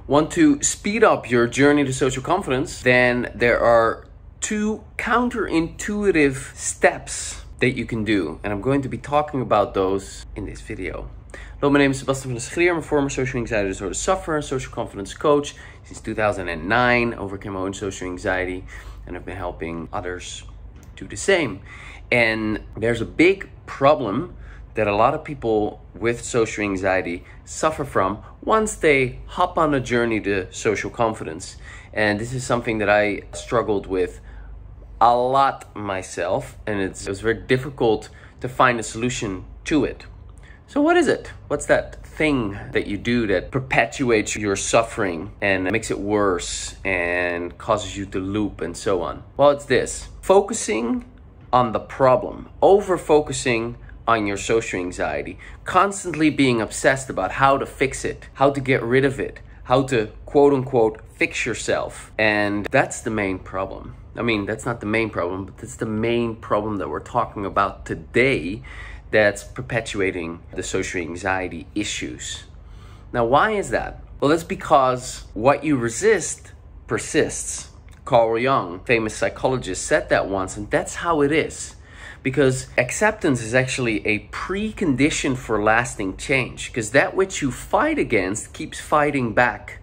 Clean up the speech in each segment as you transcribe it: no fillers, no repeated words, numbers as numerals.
Want to speed up your journey to social confidence? Then there are 2 counterintuitive steps that you can do. And I'm going to be talking about those in this video. Hello, my name is Sebastian van der Schrier. I'm a former social anxiety disorder sufferer and social confidence coach. Since 2009, overcame my own social anxiety, and I've been helping others do the same. And there's a big problem that a lot of people with social anxiety suffer from once they hop on a journey to social confidence. And this is something that I struggled with a lot myself, and it was very difficult to find a solution to it. So what is it? What's that thing that you do that perpetuates your suffering and makes it worse and causes you to loop and so on? Well, it's this: focusing on the problem, over-focusing on your social anxiety, constantly being obsessed about how to fix it, how to get rid of it, how to quote-unquote fix yourself. And that's the main problem. I mean, that's not the main problem, but that's the main problem that we're talking about today that's perpetuating the social anxiety issues. Now, why is that? Well, that's because what you resist persists. Carl Jung, famous psychologist, said that once, and that's how it is. Because acceptance is actually a precondition for lasting change, because that which you fight against keeps fighting back.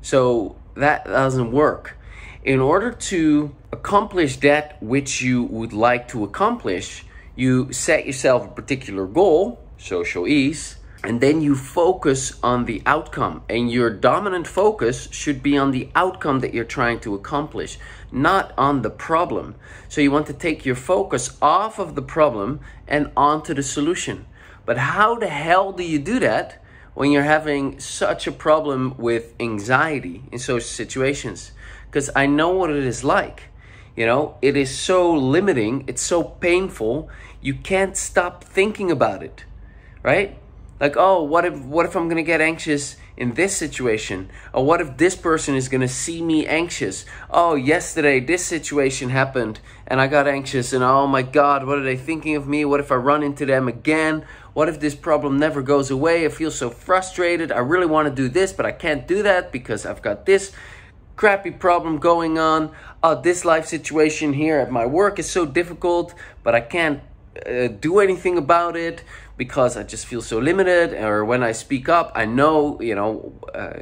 So that doesn't work. In order to accomplish that which you would like to accomplish, you set yourself a particular goal, social ease, and then you focus on the outcome. And your dominant focus should be on the outcome that you're trying to accomplish, not on the problem. So you want to take your focus off of the problem and onto the solution. But how the hell do you do that when you're having such a problem with anxiety in social situations? Because I know what it is like. You know, it is so limiting, it's so painful, you can't stop thinking about it, right? Like, oh, what if I'm gonna get anxious in this situation? Or what if this person is gonna see me anxious? Oh, yesterday this situation happened and I got anxious, and oh my God, what are they thinking of me? What if I run into them again? What if this problem never goes away? I feel so frustrated. I really wanna do this, but I can't do that because I've got this crappy problem going on. This life situation here at my work is so difficult, but I can't do anything about it because I just feel so limited. Or when I speak up, I know,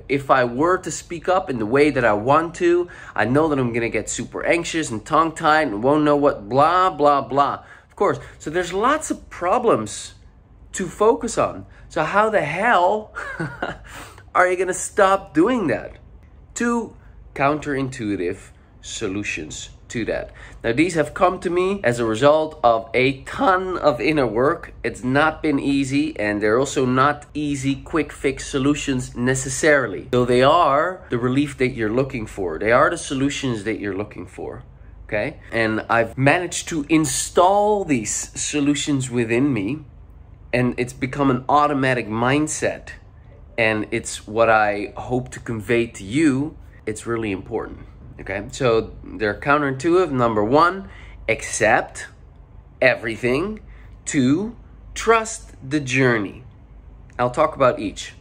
if I were to speak up in the way that I want to, I know that I'm gonna get super anxious and tongue-tied and won't know what, blah, blah, blah. Of course, so there's lots of problems to focus on. So how the hell are you gonna stop doing that? 2 counterintuitive solutions to that. Now, these have come to me as a result of a ton of inner work. It's not been easy, and they're also not easy, quick fix solutions necessarily. So they are the relief that you're looking for. They are the solutions that you're looking for. Okay? And I've managed to install these solutions within me, and it's become an automatic mindset. And it's what I hope to convey to you. It's really important. Okay, so they're counterintuitive. Number 1, accept everything. 2, trust the journey. I'll talk about each.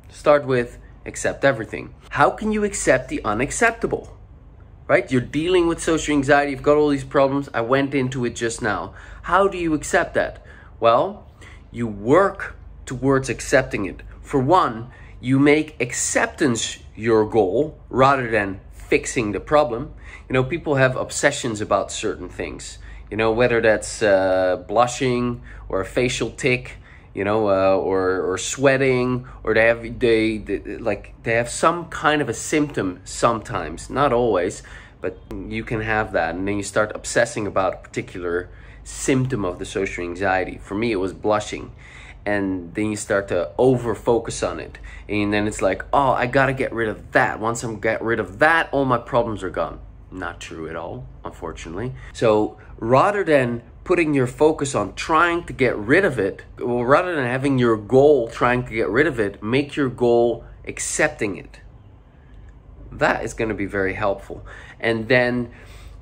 Start with accept everything. How can you accept the unacceptable? Right? You're dealing with social anxiety. You've got all these problems. I went into it just now. How do you accept that? Well, you work towards accepting it. For one, you make acceptance your goal rather than fixing the problem. People have obsessions about certain things. Whether that's blushing or a facial tic, or sweating, or they have some kind of a symptom sometimes, not always, but you can have that, and then you start obsessing about a particular symptom of the social anxiety. For me, it was blushing. And then you start to over focus on it, and then it's like, oh, I gotta get rid of that. Once I get rid of that, all my problems are gone. Not true at all, unfortunately. So rather than putting your focus on trying to get rid of it, well, rather than having your goal trying to get rid of it, make your goal accepting it. That is going to be very helpful. And then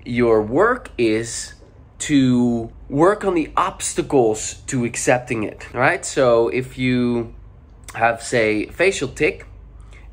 your work is to work on the obstacles to accepting it, right? So if you have, say, facial tic,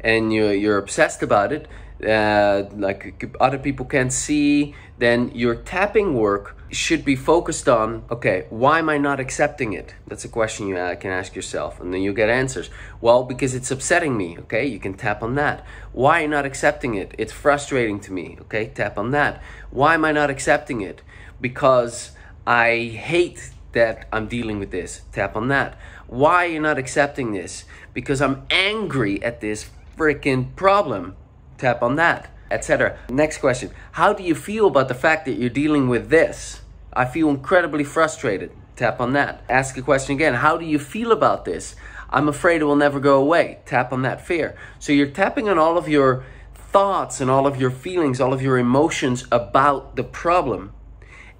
and you're obsessed about it, like other people can't see, then your tapping work should be focused on, okay, why am I not accepting it? That's a question you can ask yourself, and then you get answers. Well, because it's upsetting me, okay? You can tap on that. Why are you not accepting it? It's frustrating to me, okay? Tap on that. Why am I not accepting it? Because I hate that I'm dealing with this. Tap on that. Why are you not accepting this? Because I'm angry at this freaking problem. Tap on that, etc. Next question. How do you feel about the fact that you're dealing with this? I feel incredibly frustrated. Tap on that. Ask the question again. How do you feel about this? I'm afraid it will never go away. Tap on that fear. So you're tapping on all of your thoughts and all of your feelings, all of your emotions about the problem.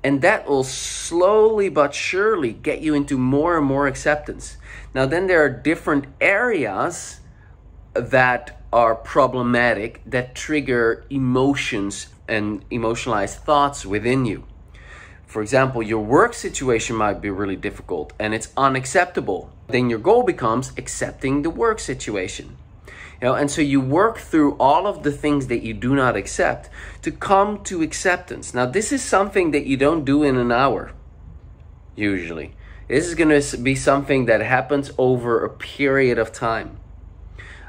And that will slowly but surely get you into more and more acceptance. Now then, there are different areas that are problematic, that trigger emotions and emotionalized thoughts within you. For example, your work situation might be really difficult and it's unacceptable. Then your goal becomes accepting the work situation. And so you work through all of the things that you do not accept to come to acceptance. Now, this is something that you don't do in an hour, usually. This is going to be something that happens over a period of time,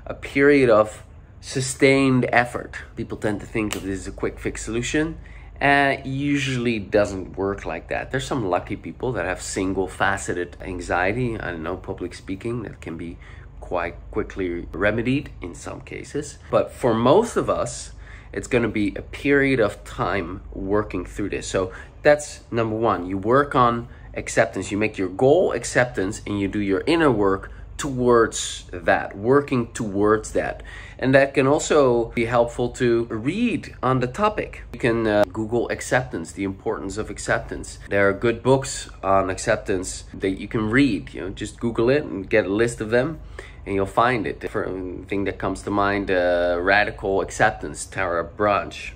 a period of sustained effort. People tend to think of this as a quick fix solution, and it usually doesn't work like that. There's some lucky people that have single faceted anxiety, I don't know, public speaking, that can be quite quickly remedied in some cases. But for most of us, it's going to be a period of time working through this. So that's number one. You work on acceptance. You make your goal acceptance, and you do your inner work towards that, working towards that. And that can also be helpful to read on the topic. You can Google acceptance, the importance of acceptance. There are good books on acceptance that you can read. Just Google it and get a list of them, and you'll find it. The first thing that comes to mind, Radical Acceptance, Tara Brach.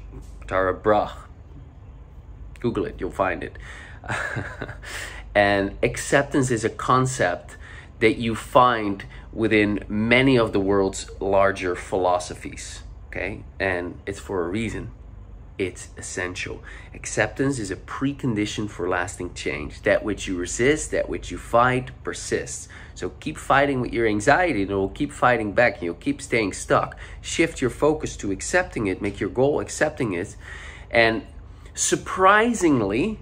Google it, you'll find it. And acceptance is a concept that you find within many of the world's larger philosophies, okay? And it's for a reason. It's essential. Acceptance is a precondition for lasting change. That which you resist, that which you fight, persists. So keep fighting with your anxiety, and it will keep fighting back, and you'll keep staying stuck. Shift your focus to accepting it, make your goal accepting it, and surprisingly,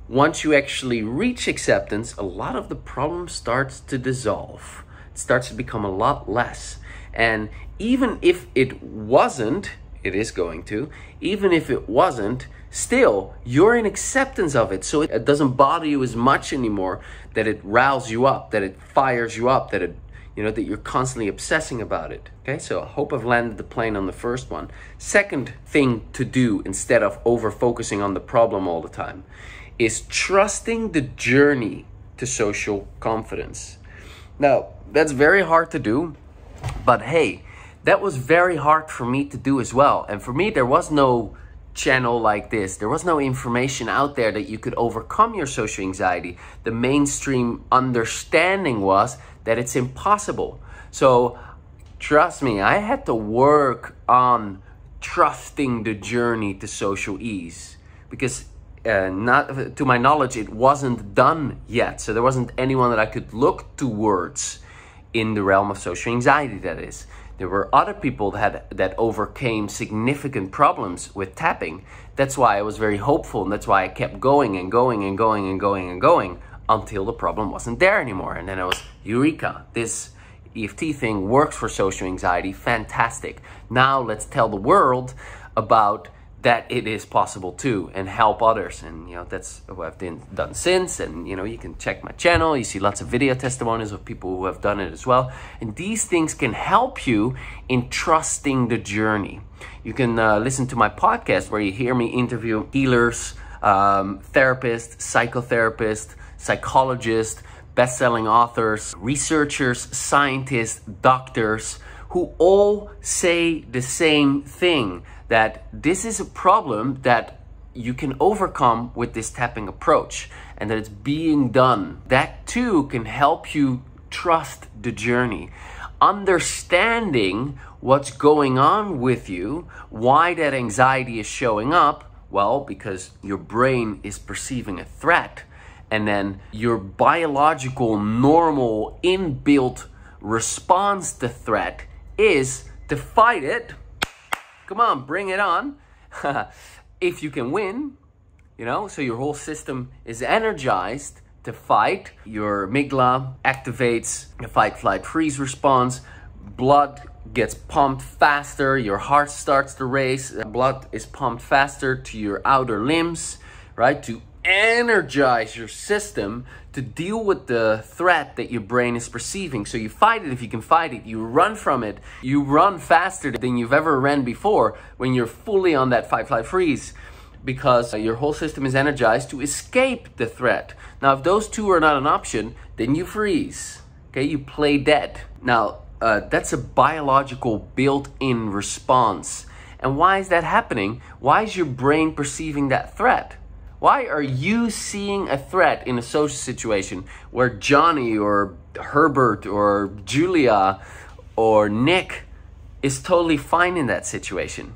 once you actually reach acceptance, a lot of the problem starts to dissolve. It starts to become a lot less. And even if it wasn't, it is going to, even if it wasn't, still, you're in acceptance of it. So it doesn't bother you as much anymore, that it riles you up, that it fires you up, that it, that you're constantly obsessing about it. Okay, so I hope I've landed the plane on the first one. Second thing to do, instead of over-focusing on the problem all the time, is trusting the journey to social confidence. Now, that's very hard to do, but hey, that was very hard for me to do as well. And for me, there was no channel like this. There was no information out there that you could overcome your social anxiety. The mainstream understanding was that it's impossible. So trust me, I had to work on trusting the journey to social ease, because not to my knowledge, it wasn't done yet. So there wasn't anyone that I could look towards in the realm of social anxiety, that is. There were other people that overcame significant problems with tapping. That's why I was very hopeful, and that's why I kept going and going and going and going and going until the problem wasn't there anymore. And then I was, eureka, this EFT thing works for social anxiety, fantastic. Now let's tell the world about that it is possible too, and help others. And that's what I've done since. And you can check my channel, you see lots of video testimonials of people who have done it as well. And these things can help you in trusting the journey. You can listen to my podcast where you hear me interview healers, therapists, psychotherapists, psychologists, best-selling authors, researchers, scientists, doctors, who all say the same thing, that this is a problem that you can overcome with this tapping approach, and that it's being done. That too can help you trust the journey. understanding what's going on with you, why that anxiety is showing up. Well, because your brain is perceiving a threat, and then your biological, normal, inbuilt response to threat is to fight it. Come on, bring it on. If you can win, you know, so your whole system is energized to fight. Your amygdala activates the fight, flight, freeze response. Blood gets pumped faster. Your heart starts to race. Blood is pumped faster to your outer limbs, right? To energize your system to deal with the threat that your brain is perceiving. So you fight it if you can fight it. You run from it. You run faster than you've ever ran before when you're fully on that fight, flight, freeze, because your whole system is energized to escape the threat. Now, if those two are not an option, then you freeze. Okay, you play dead. Now, that's a biological built-in response. And why is that happening? Why is your brain perceiving that threat? Why are you seeing a threat in a social situation where Johnny or Herbert or Julia or Nick is totally fine in that situation?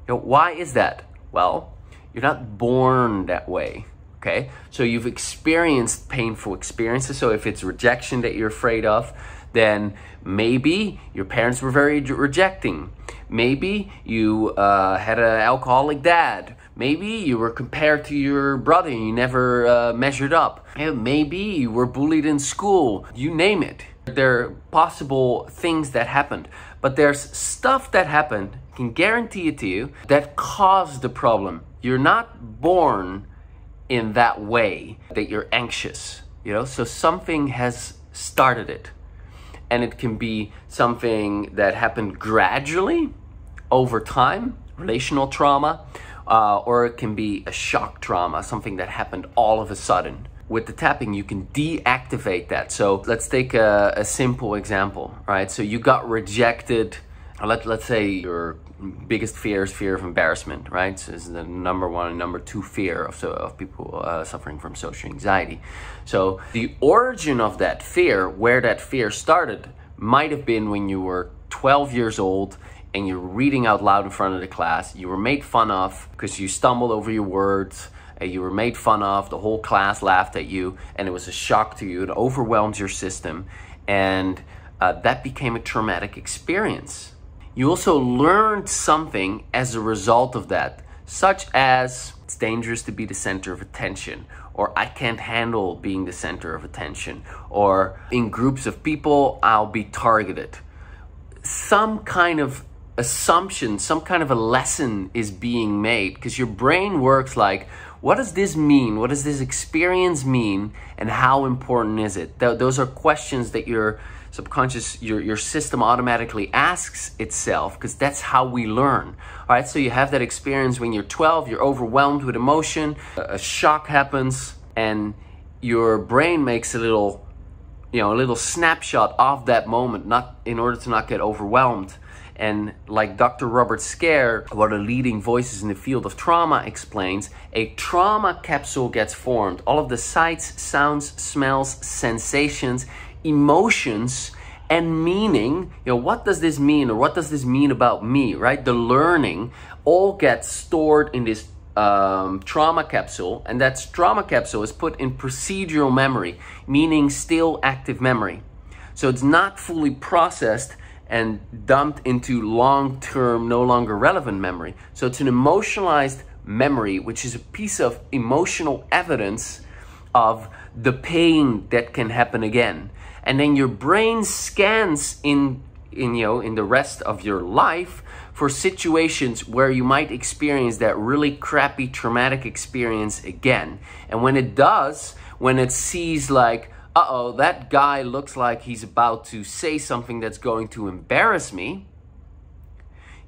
You know, why is that? Well, you're not born that way, okay? So you've experienced painful experiences. So if it's rejection that you're afraid of, then maybe your parents were very rejecting. Maybe you had an alcoholic dad. Maybe you were compared to your brother and you never measured up. Maybe you were bullied in school. You name it. There are possible things that happened. But there's stuff that happened, I can guarantee it to you, that caused the problem. You're not born in that way that you're anxious, you know? So something has started it. And it can be something that happened gradually over time, relational trauma, or it can be a shock trauma, something that happened all of a sudden. With the tapping, you can deactivate that. So let's take a simple example, right? So you got rejected. Let's say your biggest fear is fear of embarrassment, right? So this is the number one and number two fear of people suffering from social anxiety. So the origin of that fear, where that fear started, might have been when you were 12 years old and you're reading out loud in front of the class. You were made fun of because you stumbled over your words. You were made fun of, the whole class laughed at you, and it was a shock to you. It overwhelmed your system, and that became a traumatic experience. You also learned something as a result of that, such as it's dangerous to be the center of attention, or I can't handle being the center of attention, or in groups of people, I'll be targeted. Some kind of assumption, some kind of a lesson is being made, because your brain works like, what does this mean? What does this experience mean? And how important is it? Those are questions that your subconscious, your system automatically asks itself, because that's how we learn. All right, so you have that experience when you're 12, you're overwhelmed with emotion, a shock happens, and your brain makes a little snapshot of that moment, not in order to not get overwhelmed. And like Dr. Robert Scare, one of the leading voices in the field of trauma, explains, a trauma capsule gets formed. All of the sights, sounds, smells, sensations, emotions, and meaning. You know, what does this mean, or what does this mean about me, right? The learning all gets stored in this trauma capsule, and that trauma capsule is put in procedural memory, meaning still active memory. So it's not fully processed and dumped into long-term, no longer relevant memory. So it's an emotionalized memory, which is a piece of emotional evidence of the pain that can happen again. And then your brain scans in the rest of your life for situations where you might experience that really crappy traumatic experience again. And when it does, when it sees like, uh-oh, that guy looks like he's about to say something that's going to embarrass me,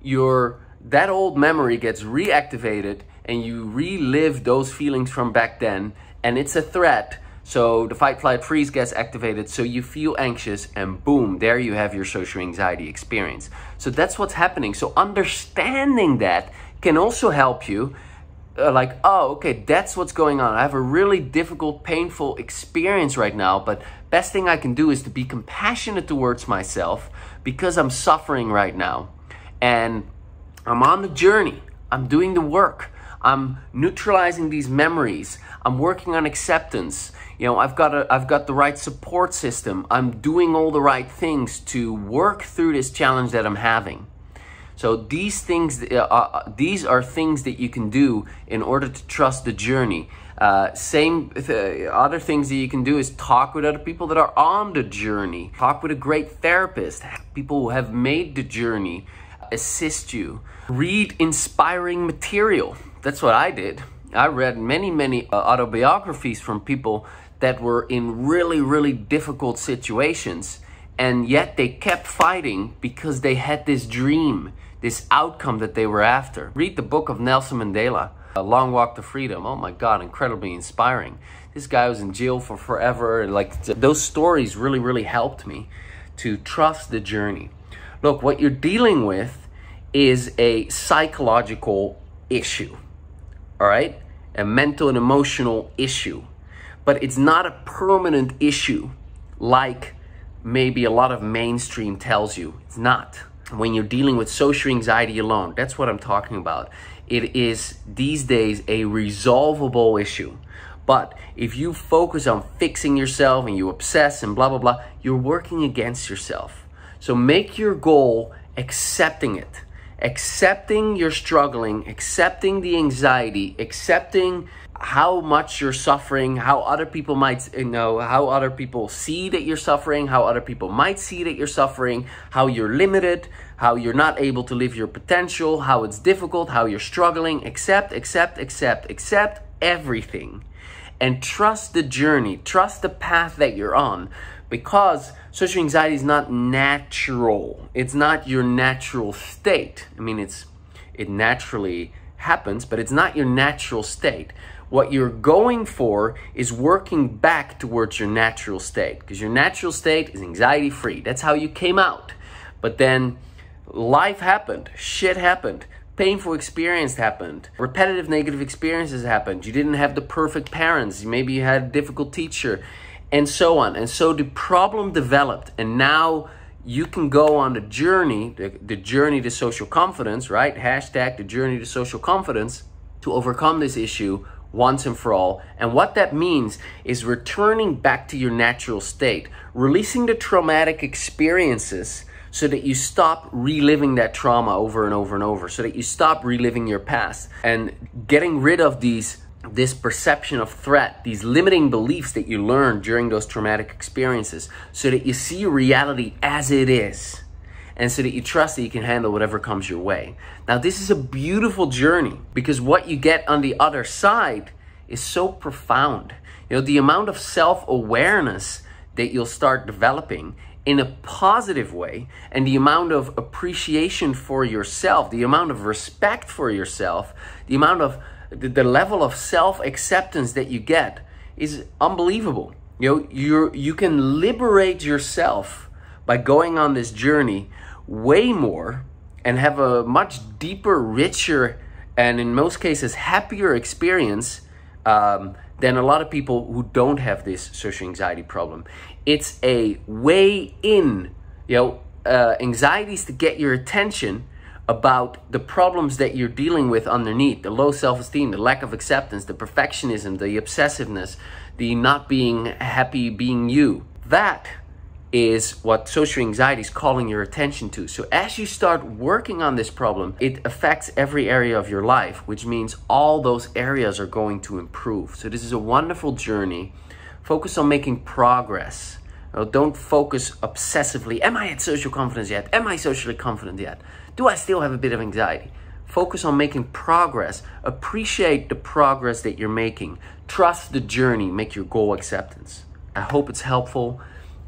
that old memory gets reactivated and you relive those feelings from back then, and it's a threat. So the fight, flight, freeze gets activated, so you feel anxious, and boom, there you have your social anxiety experience. So that's what's happening. So understanding that can also help you like, oh, okay, that's what's going on. I have a really difficult, painful experience right now, but best thing I can do is to be compassionate towards myself, because I'm suffering right now. And I'm on the journey. I'm doing the work. I'm neutralizing these memories. I'm working on acceptance. You know, I've got the right support system. I'm doing all the right things to work through this challenge that I'm having. So these are things that you can do in order to trust the journey. Other things that you can do is talk with other people that are on the journey. Talk with a great therapist. People who have made the journey assist you. Read inspiring material. That's what I did. I read many autobiographies from people that were in really difficult situations, and yet they kept fighting because they had this dream, this outcome that they were after. Read the book of Nelson Mandela, A Long Walk to Freedom. Oh my God, incredibly inspiring. This guy was in jail for forever. And like, those stories really helped me to trust the journey. Look, what you're dealing with is a psychological issue, all right? A mental and emotional issue. But it's not a permanent issue like maybe a lot of mainstream tells you. It's not. When you're dealing with social anxiety alone, that's what I'm talking about. It is these days a resolvable issue. But if you focus on fixing yourself and you obsess and blah, blah, blah, you're working against yourself. So make your goal accepting it. Accepting you're struggling, accepting the anxiety, accepting how much you're suffering, how other people might, how other people see that you're suffering, how other people might see that you're suffering, how you're limited, how you're not able to live your potential, how it's difficult, how you're struggling. Accept everything. And trust the journey, trust the path that you're on, because social anxiety is not natural. It's not your natural state. I mean, it naturally happens, but it's not your natural state. What you're going for is working back towards your natural state, because your natural state is anxiety-free. That's how you came out. But then life happened, shit happened, painful experience happened, repetitive negative experiences happened. You didn't have the perfect parents. Maybe you had a difficult teacher, and so on. And so the problem developed, and now you can go on the journey, the journey to social confidence, right? Hashtag the journey to social confidence, to overcome this issue once and for all. And what that means is returning back to your natural state, releasing the traumatic experiences so that you stop reliving that trauma over and over and over, so that you stop reliving your past, and getting rid of this perception of threat, these limiting beliefs that you learned during those traumatic experiences, so that you see reality as it is, and so that you trust that you can handle whatever comes your way. Now, this is a beautiful journey, because what you get on the other side is so profound. You know, the amount of self-awareness that you'll start developing in a positive way, and the amount of appreciation for yourself, the amount of respect for yourself, the amount of the level of self-acceptance that you get is unbelievable. You know, you can liberate yourself by going on this journey way more and have a much deeper, richer, and in most cases happier experience than a lot of people who don't have this social anxiety problem. It's a way in. Anxiety is to get your attention about the problems that you're dealing with underneath, the low self-esteem, the lack of acceptance, the perfectionism, the obsessiveness, the not being happy being you. That is what social anxiety is calling your attention to. So as you start working on this problem, it affects every area of your life, which means all those areas are going to improve. So this is a wonderful journey. Focus on making progress. Don't focus obsessively. Am I at social confidence yet? Am I socially confident yet? Do I still have a bit of anxiety? Focus on making progress. Appreciate the progress that you're making. Trust the journey. Make your goal acceptance. I hope it's helpful.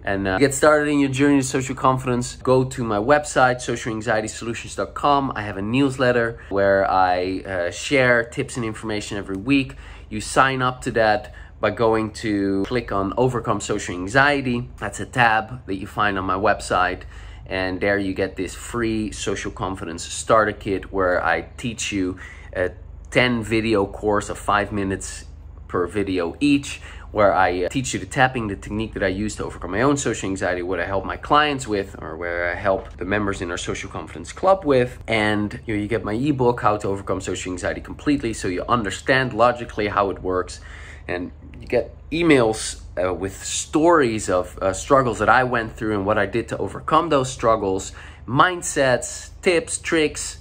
And get started in your journey to social confidence. Go to my website, socialanxietysolutions.com. I have a newsletter where I share tips and information every week. You sign up to that by going to click on Overcome Social Anxiety. That's a tab that you find on my website. And there you get this free social confidence starter kit where I teach you a 10 video course of 5 minutes per video each, where I teach you the tapping, the technique that I use to overcome my own social anxiety, what I help my clients with, or where I help the members in our Social Confidence Club with. And you get my ebook, How to Overcome Social Anxiety Completely, so you understand logically how it works. And you get emails with stories of struggles that I went through and what I did to overcome those struggles, mindsets, tips, tricks,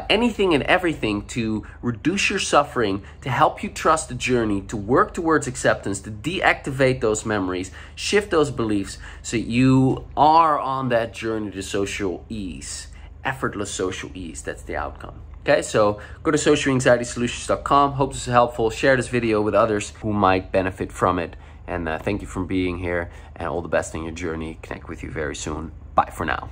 anything and everything to reduce your suffering, to help you trust the journey, to work towards acceptance, to deactivate those memories, shift those beliefs so you are on that journey to social ease, effortless social ease. That's the outcome. Okay, so go to socialanxietysolutions.com. Hope this is helpful. Share this video with others who might benefit from it. And thank you for being here, and all the best in your journey. Connect with you very soon. Bye for now.